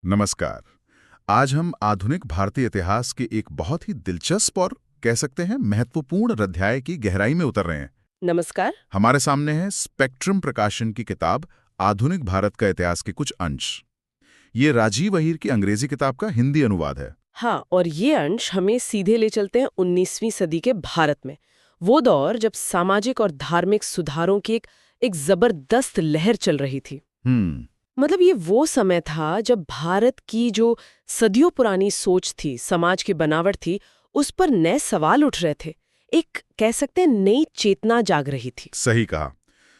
नमस्कार। आज हम आधुनिक भारतीय इतिहास के एक बहुत ही दिलचस्प और कह सकते हैं महत्वपूर्ण अध्याय की गहराई में उतर रहे हैं। नमस्कार। हमारे सामने है स्पेक्ट्रम प्रकाशन की किताब आधुनिक भारत का इतिहास के कुछ अंश। ये राजीव अहीर की अंग्रेजी किताब का हिंदी अनुवाद है। हाँ, और ये अंश हमें सीधे ले चलते हैं 19वीं सदी के भारत में। वो दौर जब सामाजिक और धार्मिक सुधारों की एक जबरदस्त लहर चल रही थी। मतलब ये वो समय था जब भारत की जो सदियों पुरानी सोच थी, समाज की बनावट थी, उस पर नए सवाल उठ रहे थे। एक कह सकते हैं नई चेतना जाग रही थी। सही कहा।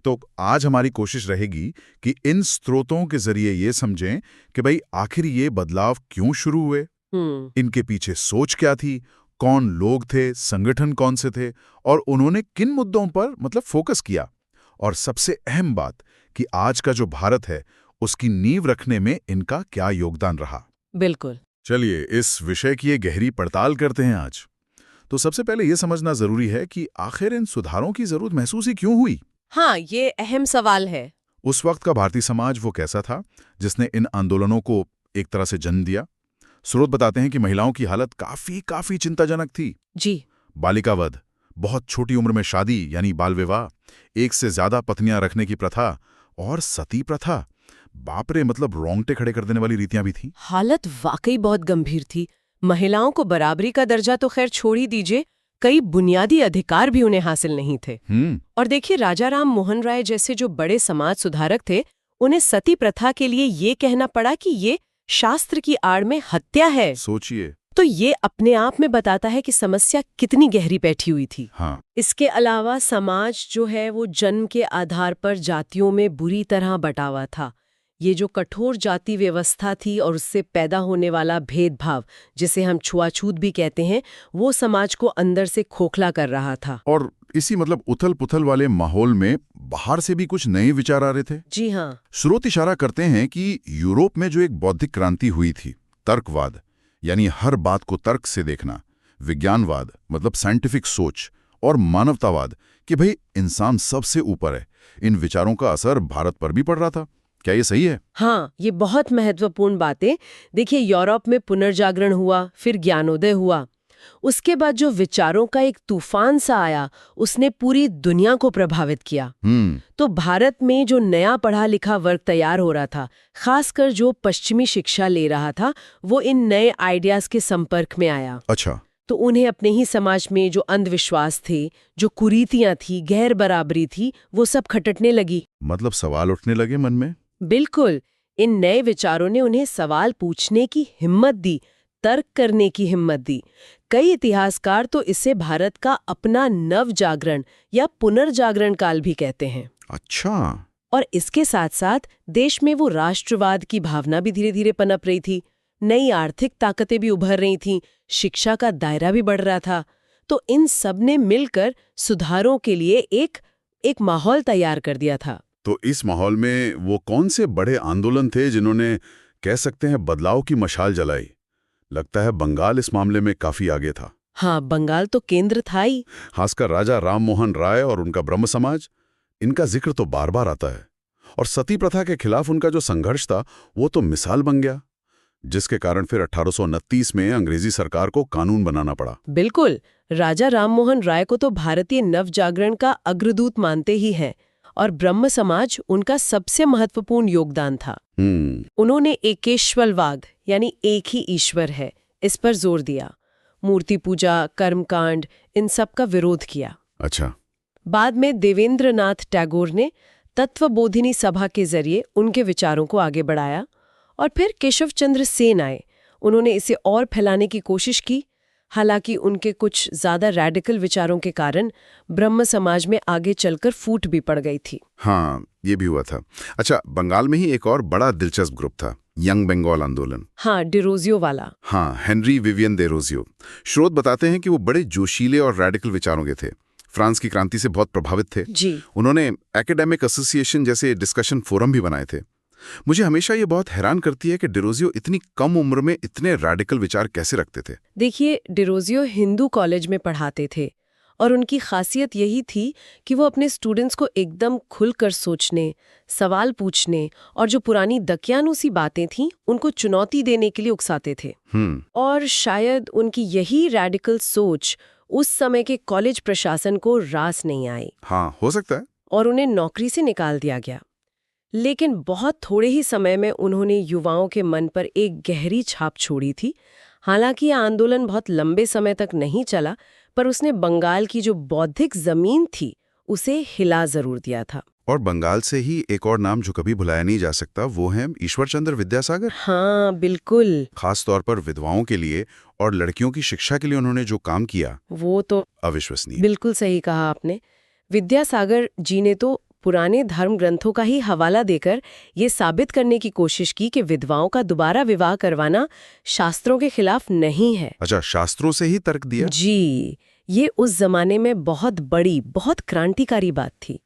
तो आज हमारी कोशिश रहेगी कि इन स्रोतों के जरिए ये समझें कि भाई आखिर ये बदलाव क्यों शुरू हुए, इनके पीछे सोच क्या थी, कौन लोग थे, संगठन कौन से थे और उन्होंने किन मुद्दों पर फोकस किया, और सबसे अहम बात कि आज का जो भारत है उसकी नींव रखने में इनका क्या योगदान रहा। बिल्कुल। चलिए इस विषय की ये गहरी पड़ताल करते हैं आज। तो सबसे पहले ये समझना जरूरी है कि आखिर इन सुधारों की जरूरत महसूस ही क्यों हुई। हाँ, ये अहम सवाल है। उस वक्त का भारतीय समाज वो कैसा था जिसने इन आंदोलनों को एक तरह से जन्म दिया। स्रोत बताते हैं कि महिलाओं की हालत काफी चिंताजनक थी। जी। बालिका वध, बहुत छोटी उम्र में शादी यानी बाल विवाह, एक से ज्यादा पत्नियां रखने की प्रथा और सती प्रथा। बाप रे, मतलब रोंगटे खड़े कर देने वाली रीतियां भी थी। हालत वाकई बहुत गंभीर थी। महिलाओं को बराबरी का दर्जा तो खैर छोड़ ही दीजिए, कई बुनियादी अधिकार भी उन्हें हासिल नहीं थे। और देखिए, राजा राम मोहन राय जैसे जो बड़े समाज सुधारक थे, उन्हें सती प्रथा के लिए ये कहना पड़ा कि ये शास्त्र की आड़ में हत्या है। सोचिए। तो ये अपने आप में बताता है कि समस्या कितनी गहरी बैठी हुई थी। हाँ। इसके अलावा समाज जो है वो जन्म के आधार पर जातियों में बुरी तरह बटा हुआ था। ये जो कठोर जाति व्यवस्था थी और उससे पैदा होने वाला भेदभाव, जिसे हम छुआछूत भी कहते हैं, वो समाज को अंदर से खोखला कर रहा था। और इसी उथल पुथल वाले माहौल में बाहर से भी कुछ नए विचार आ रहे थे। जी हाँ। स्रोत इशारा करते हैं कि यूरोप में जो एक बौद्धिक क्रांति हुई थी, तर्कवाद यानी हर बात को तर्क से देखना, विज्ञानवाद मतलब साइंटिफिक सोच, और मानवतावाद कि भाई इंसान सबसे ऊपर है, इन विचारों का असर भारत पर भी पड़ रहा था। क्या ये सही है? हाँ, ये बहुत महत्वपूर्ण बातें। देखिए, यूरोप में पुनर्जागरण हुआ, फिर ज्ञानोदय हुआ। उसके बाद जो विचारों का एक तूफान सा आया, उसने पूरी दुनिया को प्रभावित किया। तो भारत में जो नया पढ़ा लिखा वर्ग तैयार हो रहा था, खासकर जो पश्चिमी शिक्षा ले रहा था, वो इन नए आइडियाज के संपर्क में आया। अच्छा। तो उन्हें अपने ही समाज में जो अंधविश्वास थे, जो कुरीतियां थी, गैर बराबरी थी, वो सब खटकने लगी। मतलब सवाल उठने लगे मन में। बिल्कुल। इन नए विचारों ने उन्हें सवाल पूछने की हिम्मत दी, तर्क करने की हिम्मत दी। कई इतिहासकार तो इसे भारत का अपना नव जागरण या पुनर्जागरण काल भी कहते हैं। अच्छा। और इसके साथ साथ देश में वो राष्ट्रवाद की भावना भी धीरे धीरे पनप रही थी। नई आर्थिक ताकतें भी उभर रही थीं, शिक्षा का दायरा भी बढ़ रहा था। तो इन सब ने मिलकर सुधारों के लिए एक माहौल तैयार कर दिया था। तो इस माहौल में वो कौन से बड़े आंदोलन थे जिन्होंने कह सकते हैं बदलाव की मशाल जलाई? लगता है बंगाल इस मामले में काफी आगे था। हाँ, बंगाल तो केंद्र था ही। खासकर राजा राम मोहन राय और उनका ब्रह्म समाज, इनका जिक्र तो बार बार आता है। और सती प्रथा के खिलाफ उनका जो संघर्ष था वो तो मिसाल बन गया, जिसके कारण फिर 1829 में अंग्रेजी सरकार को कानून बनाना पड़ा। बिल्कुल। राजा राममोहन राय को तो भारतीय नवजागरण का अग्रदूत मानते ही हैं, और ब्रह्म समाज उनका सबसे महत्वपूर्ण योगदान था। उन्होंने एकेश्वरवाद यानी एक ही ईश्वर है, इस पर जोर दिया। मूर्ति पूजा, कर्मकांड, इन सब का विरोध किया। अच्छा। बाद में देवेंद्रनाथ टैगोर ने तत्वबोधिनी सभा के जरिए उनके विचारों को आगे बढ़ाया, और फिर केशव चंद्र सेन आए। उन्होंने इसे और फैलाने की कोशिश की। हालांकि उनके कुछ ज्यादा रैडिकल विचारों के कारण ब्रह्म समाज में आगे चलकर फूट भी पड़ गई थी। हाँ, ये भी हुआ था। अच्छा, बंगाल में ही एक और बड़ा दिलचस्प ग्रुप था, यंग बंगाल आंदोलन। हाँ, डिरोजियो वाला। हाँ, हेनरी विवियन डेरोजियो। स्रोत बताते हैं कि वो बड़े जोशीले और रैडिकल विचारों के थे। फ्रांस की क्रांति से बहुत प्रभावित थे। जी। उन्होंने एकेडमिक एसोसिएशन जैसे डिस्कशन फोरम भी बनाए थे। मुझे हमेशा ये बहुत हैरान करती है कि डेरोजियो इतनी कम उम्र में इतने रैडिकल विचार कैसे रखते थे। देखिए, डेरोजियो हिंदू कॉलेज में पढ़ाते थे और उनकी खासियत यही थी कि वो अपने स्टूडेंट्स को एकदम खुलकर सोचने, सवाल पूछने और जो पुरानी दकियानूसी बातें थीं उनको चुनौती देने के लिए उकसाते थे। और शायद उनकी यही रैडिकल सोच उस समय के कॉलेज प्रशासन को रास नहीं आई। हाँ, हो सकता है। और उन्हें नौकरी से निकाल दिया गया। लेकिन बहुत थोड़े ही समय में उन्होंने युवाओं के मन पर एक गहरी छाप छोड़ी थी। हालांकि यह आंदोलन बहुत लंबे समय तक नहीं चला, पर उसने बंगाल की जो बौद्धिक जमीन थी उसे हिला जरूर दिया था। और बंगाल से ही एक और नाम जो कभी भुलाया नहीं जा सकता, वो है ईश्वर चंद्र विद्यासागर। हाँ बिल्कुल। खास तौर पर विधवाओं के लिए और लड़कियों की शिक्षा के लिए उन्होंने जो काम किया वो तो अविश्वसनीय। बिल्कुल सही कहा आपने। विद्यासागर जी ने तो पुराने धर्म ग्रंथों का ही हवाला देकर ये साबित करने की कोशिश की कि विधवाओं का दोबारा विवाह करवाना शास्त्रों के खिलाफ नहीं है। अच्छा, शास्त्रों से ही तर्क दिया? जी, ये उस जमाने में बहुत बड़ी, बहुत क्रांतिकारी बात थी।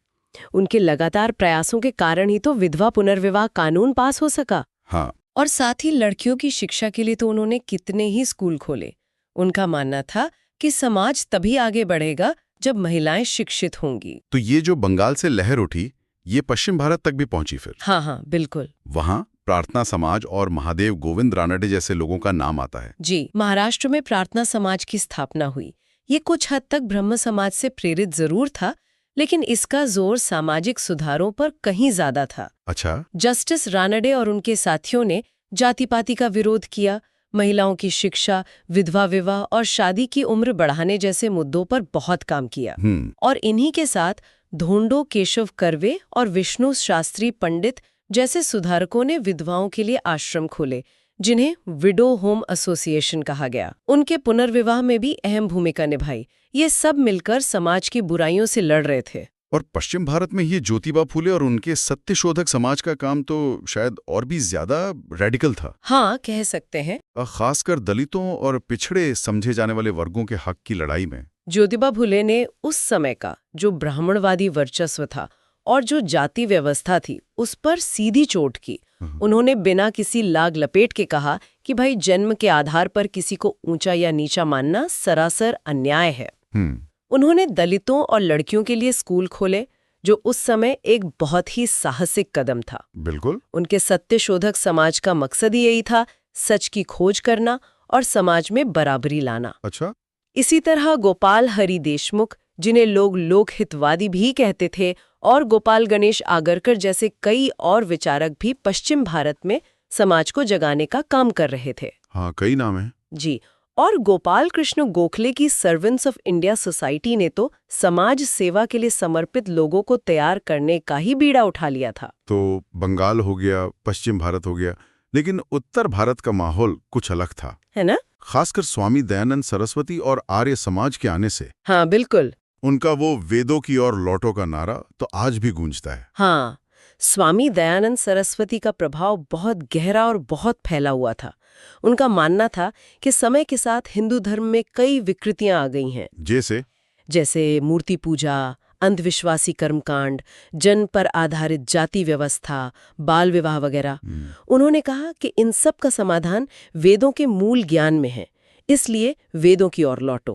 उनके लगातार प्रयासों के कारण ही तो विधवा पुनर्विवाह कानून पास हो सका। हाँ। और साथ ही लड़कियों की शिक्षा के लिए तो उन्होंने कितने ही स्कूल खोले। उनका मानना था कि समाज तभी आगे बढ़ेगा जब महिलाएं शिक्षित होंगी। तो ये जो बंगाल से लहर उठी, ये पश्चिम भारत तक भी पहुंची फिर? हाँ, बिल्कुल। वहाँ प्रार्थना समाज और महादेव गोविंद रानडे जैसे लोगों का नाम आता है। जी, महाराष्ट्र में प्रार्थना समाज की स्थापना हुई। ये कुछ हद तक ब्रह्म समाज से प्रेरित जरूर था, लेकिन इसका जोर सामाजिक सुधारों पर कहीं ज्यादा था। अच्छा। जस्टिस रानडे और उनके साथियों ने जाति-पाति का विरोध किया, महिलाओं की शिक्षा, विधवा विवाह और शादी की उम्र बढ़ाने जैसे मुद्दों पर बहुत काम किया। और इन्हीं के साथ धोंडो केशव कर्वे और विष्णु शास्त्री पंडित जैसे सुधारकों ने विधवाओं के लिए आश्रम खोले, जिन्हें विडो होम एसोसिएशन कहा गया। उनके पुनर्विवाह में भी अहम भूमिका निभाई। ये सब मिलकर समाज की बुराइयों से लड़ रहे थे। और पश्चिम भारत में ये ज्योतिबा फुले और उनके सत्यशोधक समाज का काम तो शायद और भी ज्यादा रेडिकल था। हाँ, कह सकते हैं। खासकर दलितों और पिछड़े समझे जाने वाले वर्गों के हक की लड़ाई में ज्योतिबा फुले ने उस समय का जो ब्राह्मणवादी वर्चस्व था और जो जाति व्यवस्था थी उस पर सीधी चोट की। उन्होंने बिना किसी लाग लपेट के कहा कि भाई, जन्म के आधार पर किसी को ऊंचा या नीचा मानना सरासर अन्याय है। उन्होंने दलितों और लड़कियों के लिए स्कूल खोले, जो उस समय एक बहुत ही साहसिक कदम था। बिल्कुल। उनके सत्यशोधक समाज का मकसद ही यही था, सच की खोज करना और समाज में बराबरी लाना। अच्छा। इसी तरह गोपाल हरि देशमुख, जिन्हें लोग लोकहितवादी भी कहते थे, और गोपाल गणेश आगरकर जैसे कई और विचारक भी पश्चिम भारत में समाज को जगाने का काम कर रहे थे। हाँ, कई नाम हैं। जी। और गोपाल कृष्ण गोखले की सर्वेंट्स ऑफ इंडिया सोसाइटी ने तो समाज सेवा के लिए समर्पित लोगों को तैयार करने का ही बीड़ा उठा लिया था। तो बंगाल हो गया, पश्चिम भारत हो गया, लेकिन उत्तर भारत का माहौल कुछ अलग था, है ना? खासकर स्वामी दयानंद सरस्वती और आर्य समाज के आने से। हाँ बिल्कुल। उनका वो वेदों की ओर लौटो का नारा तो आज भी गूंजता है। हाँ, स्वामी दयानंद सरस्वती का प्रभाव बहुत गहरा और बहुत फैला हुआ था। उनका मानना था कि समय के साथ हिंदू धर्म में कई विकृतियां आ गई हैं, जैसे मूर्ति पूजा, अंधविश्वासी कर्मकांड, जन्म पर आधारित जाति व्यवस्था, बाल विवाह वगैरह। उन्होंने कहा कि इन सब का समाधान वेदों के मूल ज्ञान में है, इसलिए वेदों की ओर लौटो।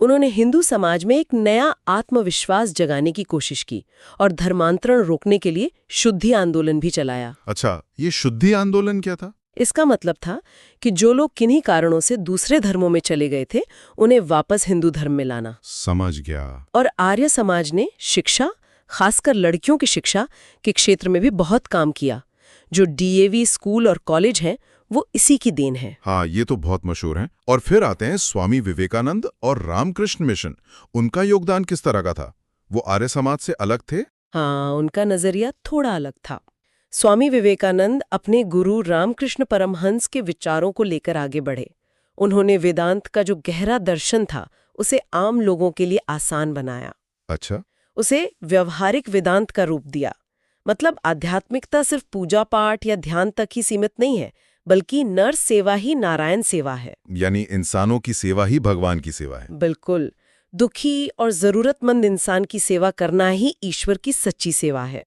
उन्होंने हिंदू समाज में एक नया आत्मविश्वास जगाने की कोशिश की और धर्मांतरण रोकने के लिए शुद्धि आंदोलन भी चलाया। अच्छा, ये शुद्धि आंदोलन क्या था? इसका मतलब था कि जो लोग किन्हीं कारणों से दूसरे धर्मों में चले गए थे, उन्हें वापस हिंदू धर्म में लाना। समझ गया। और आर्य समाज ने शिक्षा, खासकर लड़कियों की शिक्षा के क्षेत्र में भी बहुत काम किया। जो डीएवी स्कूल और कॉलेज हैं, वो इसी की देन है। हाँ, ये तो बहुत मशहूर है। और फिर आते हैं स्वामी विवेकानंद और रामकृष्ण मिशन। उनका योगदान किस तरह का था? वो आर्य समाज से अलग थे? हाँ, उनका नजरिया थोड़ा अलग था। स्वामी विवेकानंद अपने गुरु रामकृष्ण परमहंस के विचारों को लेकर आगे बढ़े। उन्होंने वेदांत का जो गहरा दर्शन था, उसे आम लोगों के लिए आसान बनाया। अच्छा। उसे व्यवहारिक वेदांत का रूप दिया। मतलब आध्यात्मिकता सिर्फ पूजा पाठ या ध्यान तक ही सीमित नहीं है, बल्कि नर सेवा ही नारायण सेवा है। यानी इंसानों की सेवा ही भगवान की सेवा है। बिल्कुल। दुखी और जरूरतमंद इंसान की सेवा करना ही ईश्वर की सच्ची सेवा है।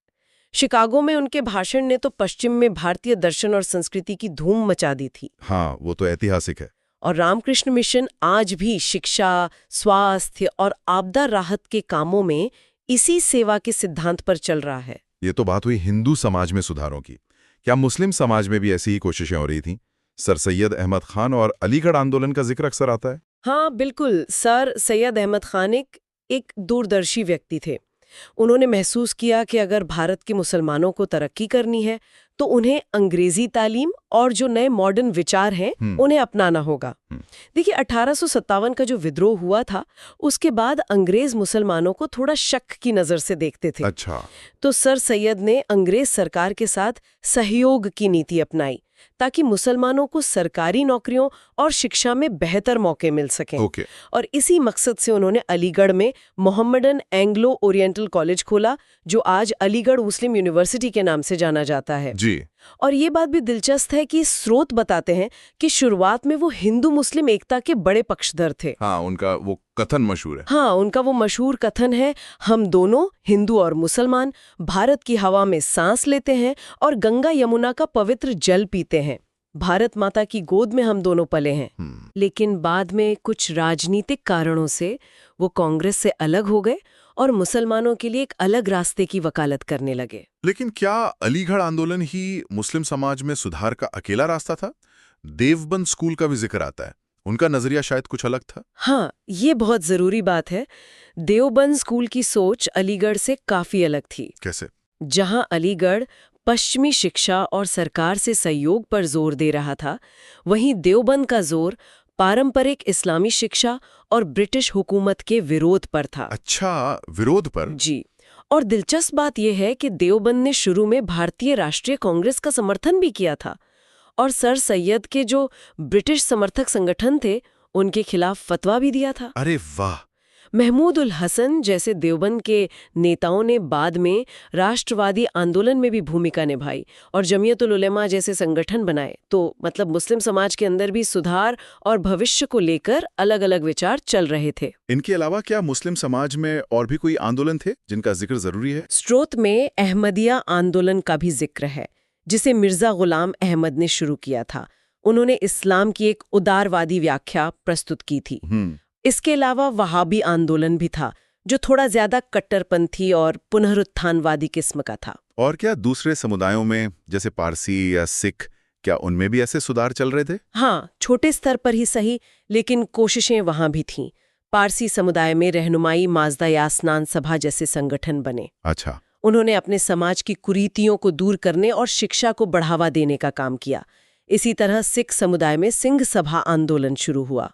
शिकागो में उनके भाषण ने तो पश्चिम में भारतीय दर्शन और संस्कृति की धूम मचा दी थी। हाँ, वो तो ऐतिहासिक है। और रामकृष्ण मिशन आज भी शिक्षा, स्वास्थ्य और आपदा राहत के कामों में इसी सेवा के सिद्धांत पर चल रहा है। ये तो बात हुई हिंदू समाज में सुधारों की। क्या मुस्लिम समाज में भी ऐसी ही कोशिशें हो रही थीं? सर सैयद अहमद खान और अलीगढ़ आंदोलन का जिक्र अक्सर आता है। हाँ बिल्कुल, सर सैयद अहमद खान एक दूरदर्शी व्यक्ति थे। उन्होंने महसूस किया कि अगर भारत के मुसलमानों को तरक्की करनी है तो उन्हें अंग्रेजी तालीम और जो नए मॉडर्न विचार हैं उन्हें अपनाना होगा। देखिए 1857 का जो विद्रोह हुआ था उसके बाद अंग्रेज मुसलमानों को थोड़ा शक की नजर से देखते थे। अच्छा। तो सर सैयद ने अंग्रेज सरकार के साथ सहयोग की नीति अपनाई ताकि मुसलमानों को सरकारी नौकरियों और शिक्षा में बेहतर मौके मिल सकें। और इसी मकसद से उन्होंने अलीगढ़ में मोहम्मडन एंग्लो ओरिएंटल कॉलेज खोला, जो आज अलीगढ़ मुस्लिम यूनिवर्सिटी के नाम से जाना जाता है। जी। और ये बात भी दिलचस्प है कि स्रोत बताते हैं कि शुरुआत में वो हिंदू मुस्लिम एकता के बड़े पक्षधर थे। हाँ, उनका वो कथन मशहूर है। हाँ, उनका वो मशहूर कथन है, हम दोनों हिंदू और मुसलमान भारत की हवा में सांस लेते हैं और गंगा यमुना का पवित्र जल पीते हैं। भारत माता की गोद में हम दोनों पले हैं। लेकिन बाद में कुछ राजनीतिक कारणों से वो कांग्रेस से अलग हो गए और मुसलमानों के लिए एक अलग रास्ते की वकालत करने लगे। लेकिन क्या अलीगढ़ आंदोलन ही मुस्लिम समाज में सुधार का अकेला रास्ता था? देवबंद स्कूल का भी जिक्र आता है। उनका नजरिया शायद कुछ अलग था। हाँ, ये बहुत जरूरी बात है। देवबंद स्कूल की सोच अलीगढ़ से काफी अलग थी। कैसे? जहां अलीगढ़ पश्चिमी शिक्षा और सरकार से सहयोग पर जोर दे रहा था, वहीं देवबंद का जोर पारंपरिक इस्लामी शिक्षा और ब्रिटिश हुकूमत के विरोध पर था। अच्छा, विरोध पर? जी। और दिलचस्प बात यह है कि देवबंद ने शुरू में भारतीय राष्ट्रीय कांग्रेस का समर्थन भी किया था और सर सैयद के जो ब्रिटिश समर्थक संगठन थे उनके खिलाफ फतवा भी दिया था। अरे वाह! महमूद उल हसन जैसे देवबंद के नेताओं ने बाद में राष्ट्रवादी आंदोलन में भी भूमिका निभाई और जमीयतुल उलेमा जैसे संगठन बनाए। तो मतलब मुस्लिम समाज के अंदर भी सुधार और भविष्य को लेकर अलग-अलग विचार चल रहे थे। इनके अलावा क्या मुस्लिम समाज में और भी कोई आंदोलन थे जिनका जिक्र जरूरी है? स्रोत में अहमदिया आंदोलन का भी जिक्र है, जिसे मिर्जा गुलाम अहमद ने शुरू किया था। उन्होंने इस्लाम की एक उदारवादी व्याख्या प्रस्तुत की थी। इसके अलावा वहाबी आंदोलन भी था, जो थोड़ा ज्यादा कट्टरपंथी और पुनरुत्थानवादी किस्म का था। और क्या दूसरे समुदायों में जैसे पारसी या सिख, क्या उनमें भी ऐसे सुधार चल रहे थे? हाँ, छोटे स्तर पर ही सही, लेकिन कोशिशें वहां भी थीं। पारसी समुदाय में रहनुमाई माजदा यासनान सभा जैसे संगठन बने। अच्छा। उन्होंने अपने समाज की कुरीतियों को दूर करने और शिक्षा को बढ़ावा देने का काम किया। इसी तरह सिख समुदाय में सिंह सभा आंदोलन शुरू हुआ।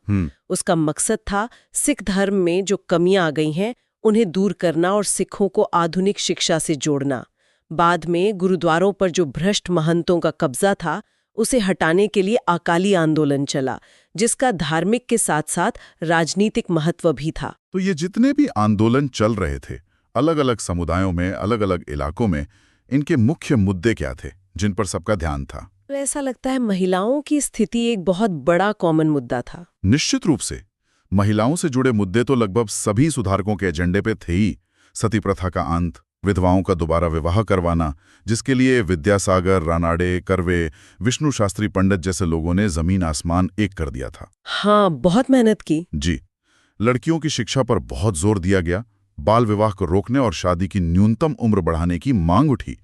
उसका मकसद था सिख धर्म में जो कमियां आ गई हैं उन्हें दूर करना और सिखों को आधुनिक शिक्षा से जोड़ना। बाद में गुरुद्वारों पर जो भ्रष्ट महंतों का कब्जा था उसे हटाने के लिए अकाली आंदोलन चला, जिसका धार्मिक के साथ साथ राजनीतिक महत्व भी था। तो ये जितने भी आंदोलन चल रहे थे अलग अलग समुदायों में, अलग अलग इलाकों में, इनके मुख्य मुद्दे क्या थे जिन पर सबका ध्यान था? ऐसा लगता है महिलाओं की स्थिति एक बहुत बड़ा कॉमन मुद्दा था। निश्चित रूप से महिलाओं से जुड़े मुद्दे तो लगभग सभी सुधारकों के एजेंडे पे थे ही। सती प्रथा का अंत, विधवाओं का दोबारा विवाह करवाना, जिसके लिए विद्यासागर रानाडे, कर्वे, विष्णु शास्त्री पंडित जैसे लोगों ने जमीन आसमान एक कर दिया था। हाँ, बहुत मेहनत की। जी। लड़कियों की शिक्षा पर बहुत जोर दिया गया, बाल विवाह को रोकने और शादी की न्यूनतम उम्र बढ़ाने की मांग उठी।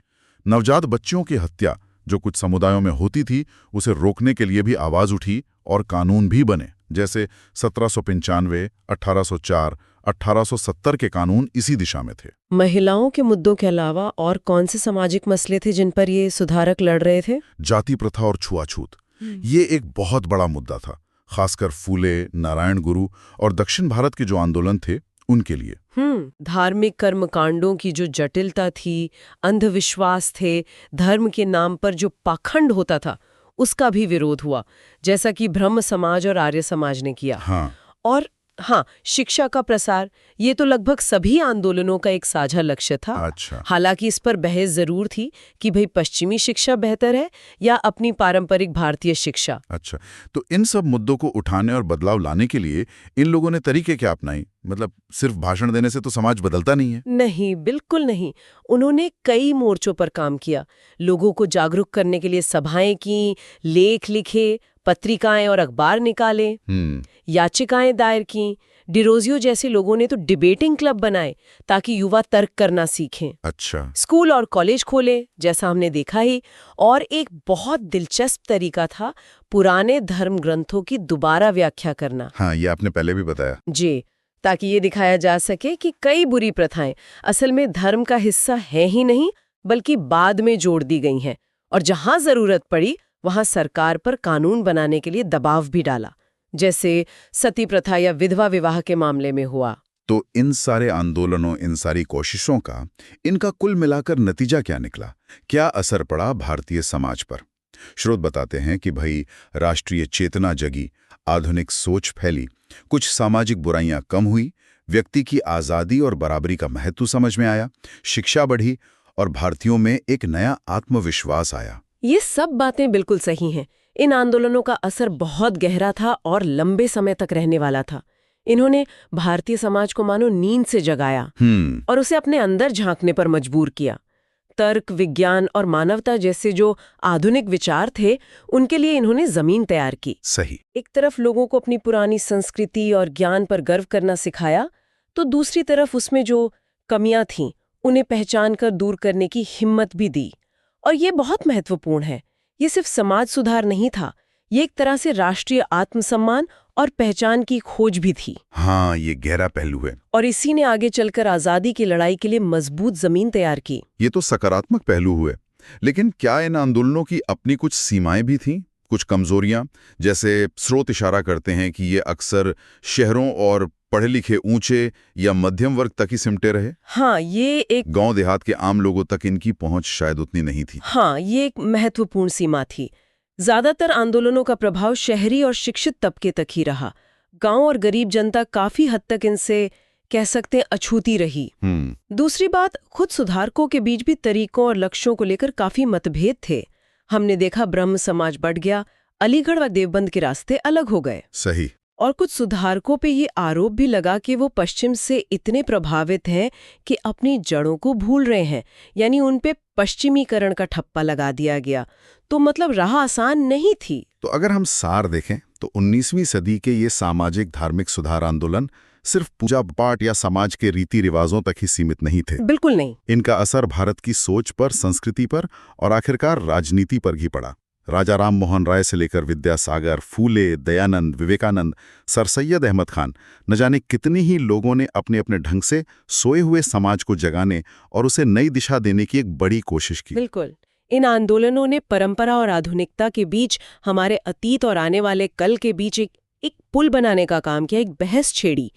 नवजात बच्चियों की हत्या जो कुछ समुदायों में होती थी उसे रोकने के लिए भी आवाज उठी और कानून भी बने, जैसे 1795, 1804, 1870 के कानून इसी दिशा में थे। महिलाओं के मुद्दों के अलावा और कौन से सामाजिक मसले थे जिन पर ये सुधारक लड़ रहे थे? जाति प्रथा और छुआछूत, ये एक बहुत बड़ा मुद्दा था, खासकर फूले, नारायण गुरु और दक्षिण भारत के जो आंदोलन थे उनके लिए। धार्मिक कर्मकांडों की जो जटिलता थी, अंधविश्वास थे, धर्म के नाम पर जो पाखंड होता था, उसका भी विरोध हुआ, जैसा कि ब्रह्म समाज और आर्य समाज ने किया। और हाँ, शिक्षा का प्रसार, ये तो लगभग सभी आंदोलनों का एक साझा लक्ष्य था। अच्छा। हालांकि इस पर बहस जरूर थी कि भाई पश्चिमी शिक्षा बेहतर है या अपनी पारंपरिक भारतीय शिक्षा। अच्छा, तो इन सब मुद्दों को उठाने और बदलाव लाने के लिए इन लोगों ने तरीके क्या अपनाई? मतलब सिर्फ भाषण देने से तो समाज बदलता नहीं है। नहीं, बिल्कुल नहीं। उन्होंने कई मोर्चों पर काम किया, लोगों को जागरूक करने के लिए सभाएं की, लेख लिखे, पत्रिकाएं और अखबार निकाले, याचिकाएं दायर की। डिरोजियो जैसे लोगों ने तो डिबेटिंग क्लब बनाए ताकि युवा तर्क करना सीखें। अच्छा। स्कूल और कॉलेज खोले, जैसा हमने देखा ही। और एक बहुत दिलचस्प तरीका था पुराने धर्म ग्रंथों की दोबारा व्याख्या करना। हाँ, ये आपने पहले भी बताया। जी, ताकि ये दिखाया जा सके कि कई बुरी प्रथाएं असल में धर्म का हिस्सा है ही नहीं, बल्कि बाद में जोड़ दी गई हैं, और जहां जरूरत पड़ी वहां सरकार पर कानून बनाने के लिए दबाव भी डाला, जैसे सती प्रथा या विधवा विवाह के मामले में हुआ। तो इन सारे आंदोलनों, इन सारी कोशिशों का, इनका कुल मिलाकर नतीजा क्या निकला? क्या असर पड़ा भारतीय समाज पर? स्रोत बताते हैं कि भाई राष्ट्रीय चेतना जगी, आधुनिक सोच फैली, कुछ सामाजिक बुराइयां कम हुई, व्यक्ति की आज़ादी और बराबरी का महत्व समझ में आया, शिक्षा बढ़ी और भारतीयों में एक नया आत्मविश्वास आया। ये सब बातें बिल्कुल सही हैं। इन आंदोलनों का असर बहुत गहरा था और लंबे समय तक रहने वाला था। इन्होंने भारतीय समाज को मानो नींद से जगाया और उसे अपने अंदर झांकने पर मजबूर किया। तर्क, विज्ञान और मानवता जैसे जो आधुनिक विचार थे, उनके लिए इन्होंने जमीन तैयार की। सही। एक तरफ लोगों को अपनी पुरानी संस्कृति और ज्ञान पर गर्व करना सिखाया, तो दूसरी तरफ उसमें जो कमियां थीं, उन्हें पहचान कर दूर करने की हिम्मत भी दी। और ये बहुत महत्वपूर्ण है। ये सिर्फ समाज सुधार नहीं था, ये एक तरह से राष्ट्रीय आत्मसम्मान और पहचान की खोज भी थी। हाँ, ये गहरा पहलू है। और इसी ने आगे चलकर आजादी की लड़ाई के लिए मजबूत जमीन तैयार की। ये तो सकारात्मक पहलू हुए, लेकिन क्या इन आंदोलनों की अपनी कुछ सीमाएं भी थीं, कुछ कमजोरियां? जैसे स्रोत इशारा करते हैं कि ये अक्सर शहरों और पढ़े लिखे ऊंचे या मध्यम वर्ग तक ही सिमटे रहे। हाँ, ये एक गांव देहात के आम लोगों तक इनकी पहुंच शायद उतनी नहीं थी। हाँ, ये एक महत्वपूर्ण सीमा थी। ज्यादातर आंदोलनों का प्रभाव शहरी और शिक्षित तबके तक ही रहा। गांव और गरीब जनता काफी हद तक इनसे कह सकते हैं अछूती रही। दूसरी बात, खुद सुधारकों के बीच भी तरीकों और लक्ष्यों को लेकर काफी मतभेद थे। हमने देखा ब्रह्म समाज बढ़ गया, अलीगढ़ व देवबंद के रास्ते अलग हो गए। सही। और कुछ सुधारकों पे ये आरोप भी लगा कि वो पश्चिम से इतने प्रभावित हैं कि अपनी जड़ों को भूल रहे हैं, यानी उन पे पश्चिमीकरण का ठप्पा लगा दिया गया। तो मतलब राह आसान नहीं थी। तो अगर हम सार देखें तो 19वीं सदी के ये सामाजिक धार्मिक सुधार आंदोलन सिर्फ पूजा पाठ या समाज के रीति रिवाजों तक ही सीमित नहीं थे। बिल्कुल नहीं। इनका असर भारत की सोच पर, संस्कृति पर और आखिरकार राजनीति पर भी पड़ा। राजा राम मोहन राय से लेकर विद्यासागर, फूले, दयानंद, विवेकानंद, सर सैयद अहमद खान, न जाने कितने ही लोगों ने अपने अपने ढंग से सोए हुए समाज को जगाने और उसे नई दिशा देने की एक बड़ी कोशिश की। बिल्कुल। इन आंदोलनों ने परंपरा और आधुनिकता के बीच, हमारे अतीत और आने वाले कल के बीच एक पुल बनाने का काम किया, एक बहस छेड़ी।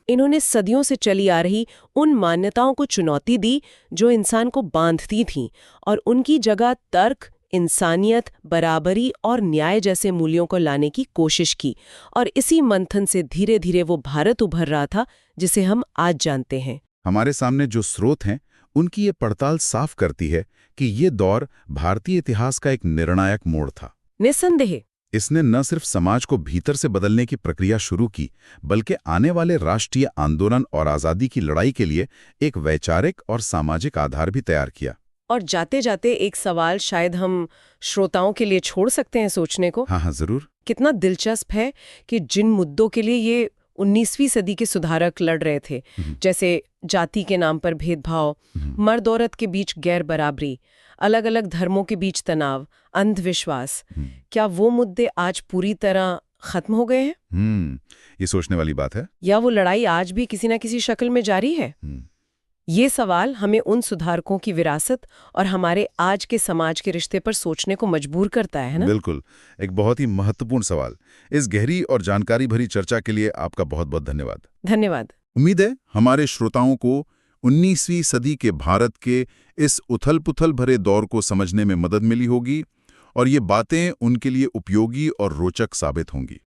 इन्होंने सदियों से चली आ रही उन मान्यताओं को चुनौती दी जो इंसान को बांधती थीं, और उनकी जगह तर्क, इंसानियत, बराबरी और न्याय जैसे मूल्यों को लाने की कोशिश की। और इसी मंथन से धीरे धीरे वो भारत उभर रहा था जिसे हम आज जानते हैं। हमारे सामने जो स्रोत हैं, उनकी ये पड़ताल साफ करती है कि ये दौर भारतीय इतिहास का एक निर्णायक मोड़ था। निस्संदेह इसने न सिर्फ समाज को भीतर से बदलने की प्रक्रिया शुरू की, बल्कि आने वाले राष्ट्रीय आंदोलन और आज़ादी की लड़ाई के लिए एक वैचारिक और सामाजिक आधार भी तैयार किया। और जाते जाते एक सवाल शायद हम श्रोताओं के लिए छोड़ सकते हैं सोचने को। हाँ, जरूर। कितना दिलचस्प है कि जिन मुद्दों के लिए ये 19वीं सदी के सुधारक लड़ रहे थे, जैसे जाति के नाम पर भेदभाव, मर्द औरत के बीच गैर बराबरी, अलग अलग धर्मों के बीच तनाव, अंधविश्वास, क्या वो मुद्दे आज पूरी तरह खत्म हो गए हैं? ये सोचने वाली बात है। या वो लड़ाई आज भी किसी न किसी शक्ल में जारी है? ये सवाल हमें उन सुधारकों की विरासत और हमारे आज के समाज के रिश्ते पर सोचने को मजबूर करता है ना? बिल्कुल, एक बहुत ही महत्वपूर्ण सवाल। इस गहरी और जानकारी भरी चर्चा के लिए आपका बहुत बहुत धन्यवाद। धन्यवाद। उम्मीद है हमारे श्रोताओं को 19वीं सदी के भारत के इस उथल-पुथल भरे दौर को समझने में मदद मिली होगी और ये बातें उनके लिए उपयोगी और रोचक साबित होंगी।